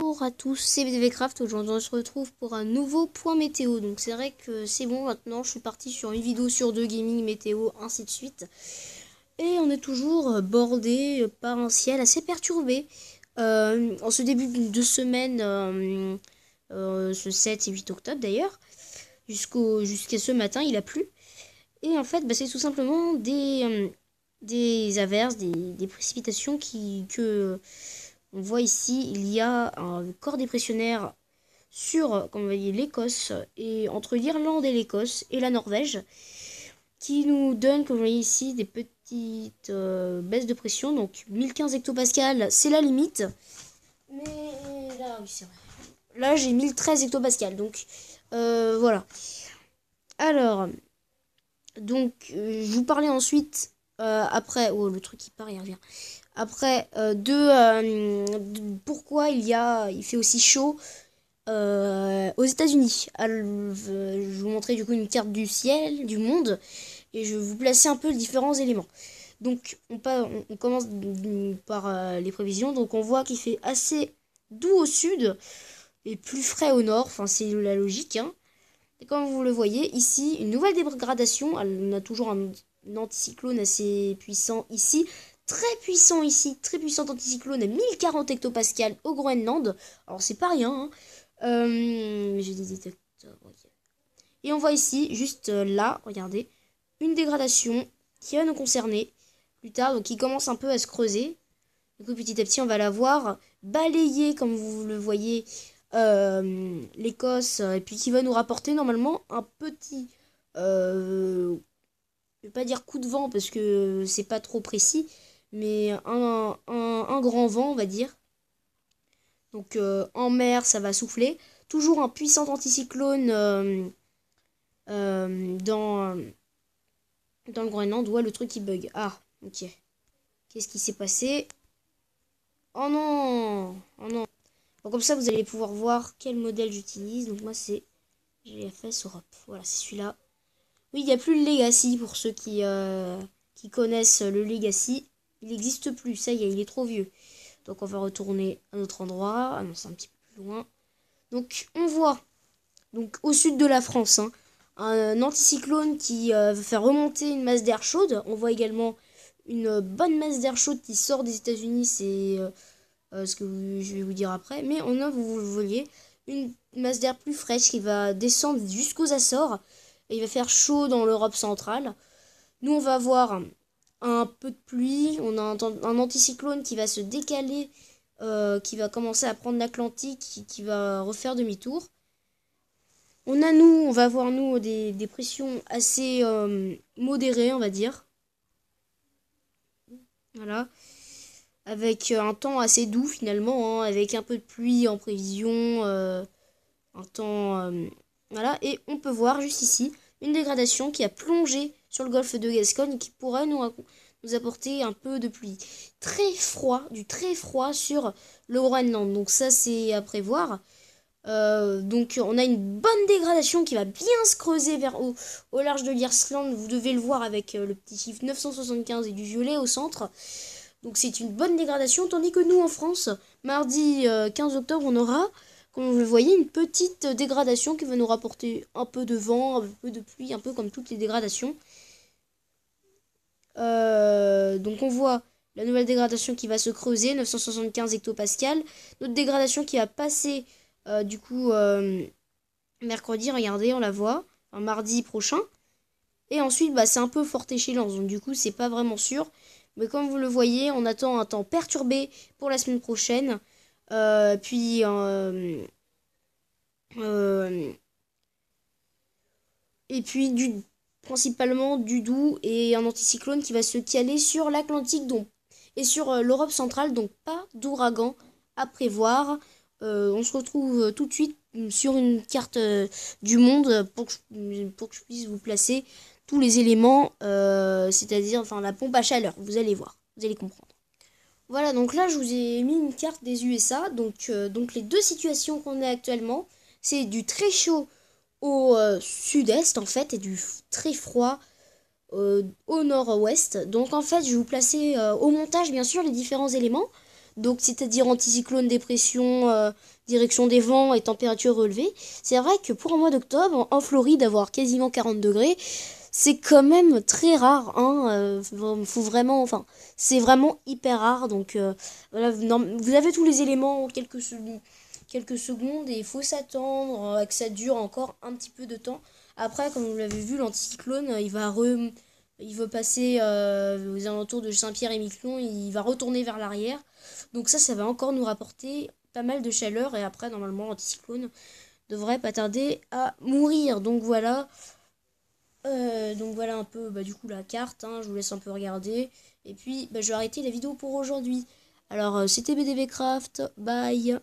Bonjour à tous, c'est BDVcraft. Aujourd'hui on se retrouve pour un nouveau point météo. Donc c'est vrai que c'est bon, maintenant je suis parti sur une vidéo sur deux, gaming, météo, ainsi de suite. Et on est toujours bordé par un ciel assez perturbé. En ce début de semaine, ce 7 et 8 octobre d'ailleurs, jusqu'à ce matin il a plu. Et en fait c'est tout simplement des averses, des précipitations que... On voit ici, il y a un corps dépressionnaire sur, comme vous voyez, l'Écosse, et entre l'Irlande et l'Écosse et la Norvège, qui nous donne, comme vous voyez ici, des petites baisses de pression. Donc 1015 hectopascales, c'est la limite. Mais là, oui, c'est vrai. Là, j'ai 1013 hectopascales. Donc, voilà. Alors, donc, je vous parlais ensuite, après... Oh, le truc qui part, il revient. Après, pourquoi il fait aussi chaud aux États-Unis. Je vous montrer du coup une carte du ciel, du monde, et je vais vous placer un peu les différents éléments. Donc, on commence par les prévisions. Donc, on voit qu'il fait assez doux au sud et plus frais au nord. Enfin, c'est la logique, hein. Et comme vous le voyez, ici, une nouvelle dégradation. On a toujours un anticyclone assez puissant ici. Très puissant ici, très puissant anticyclone à 1040 hectopascales au Groenland. Alors c'est pas rien, hein. J'ai des détecteurs. Okay. Et on voit ici, juste là, regardez, une dégradation qui va nous concerner plus tard, donc qui commence un peu à se creuser. Du coup, petit à petit, on va la voir balayer, comme vous le voyez, l'Écosse, et puis qui va nous rapporter normalement un petit, je vais pas dire coup de vent parce que c'est pas trop précis, mais un grand vent, on va dire. Donc en mer, ça va souffler. Toujours un puissant anticyclone dans le Groenland. Ouais, le truc qui bug. Ah, ok. Qu'est-ce qui s'est passé? Oh non! Oh non! Bon, comme ça, vous allez pouvoir voir quel modèle j'utilise. Donc moi, c'est GFS Europe. Voilà, c'est celui-là. Oui, il n'y a plus le Legacy pour ceux qui connaissent le Legacy. Il n'existe plus, ça y est, il est trop vieux. Donc on va retourner à notre endroit. Ah non, c'est un petit peu plus loin. Donc on voit, donc au sud de la France, hein, un anticyclone qui va faire remonter une masse d'air chaude. On voit également une bonne masse d'air chaude qui sort des États-Unis. C'est ce que je vais vous dire après. Mais on a, vous le voyez, une masse d'air plus fraîche qui va descendre jusqu'aux Açores. Et il va faire chaud dans l'Europe centrale. Nous, on va avoir un peu de pluie. On a un anticyclone qui va se décaler, qui va commencer à prendre l'Atlantique, qui va refaire demi-tour. On va avoir nous des pressions assez modérées, on va dire. Voilà. Avec un temps assez doux finalement, hein, avec un peu de pluie en prévision, un temps... voilà, et on peut voir juste ici une dégradation qui a plongé sur le golfe de Gascogne et qui pourrait nous apporter un peu de pluie. Du très froid sur le Groenland, donc ça c'est à prévoir. Donc on a une bonne dégradation qui va bien se creuser au large de l'Irsland. Vous devez le voir avec le petit chiffre 975 et du violet au centre. Donc c'est une bonne dégradation, tandis que nous en France, mardi 15 octobre, on aura, comme vous le voyez, une petite dégradation qui va nous rapporter un peu de vent, un peu de pluie, un peu comme toutes les dégradations. Donc on voit la nouvelle dégradation qui va se creuser, 975 hectopascales. Notre dégradation qui va passer du coup mercredi, regardez, on la voit, un mardi prochain. Et ensuite, c'est un peu forte échéance, donc du coup, c'est pas vraiment sûr. Mais comme vous le voyez, on attend un temps perturbé pour la semaine prochaine. Et puis principalement du doux et un anticyclone qui va se caler sur l'Atlantique et sur l'Europe centrale, donc pas d'ouragan à prévoir. On se retrouve tout de suite sur une carte du monde pour que je puisse vous placer tous les éléments, c'est-à-dire la pompe à chaleur. Vous allez voir, vous allez comprendre. Voilà, donc là je vous ai mis une carte des USA. Donc les deux situations qu'on a actuellement, c'est du très chaud au sud-est en fait et du très froid au nord-ouest. Donc en fait je vais vous placer au montage bien sûr les différents éléments. Donc c'est-à-dire anticyclone, dépression, direction des vents et température relevée. C'est vrai que pour un mois d'octobre, en Floride, avoir quasiment 40 degrés, c'est quand même très rare, hein. Faut vraiment, enfin, c'est vraiment hyper rare. Donc voilà, vous avez tous les éléments en quelques secondes et il faut s'attendre à que ça dure encore un petit peu de temps. Après, comme vous l'avez vu, l'anticyclone, il va passer aux alentours de Saint-Pierre-et-Miquelon, il va retourner vers l'arrière. Donc ça va encore nous rapporter pas mal de chaleur et après, normalement, l'anticyclone devrait pas tarder à mourir. Donc voilà un peu du coup la carte, hein, je vous laisse un peu regarder. Et puis je vais arrêter la vidéo pour aujourd'hui. Alors c'était BDV Craft, bye.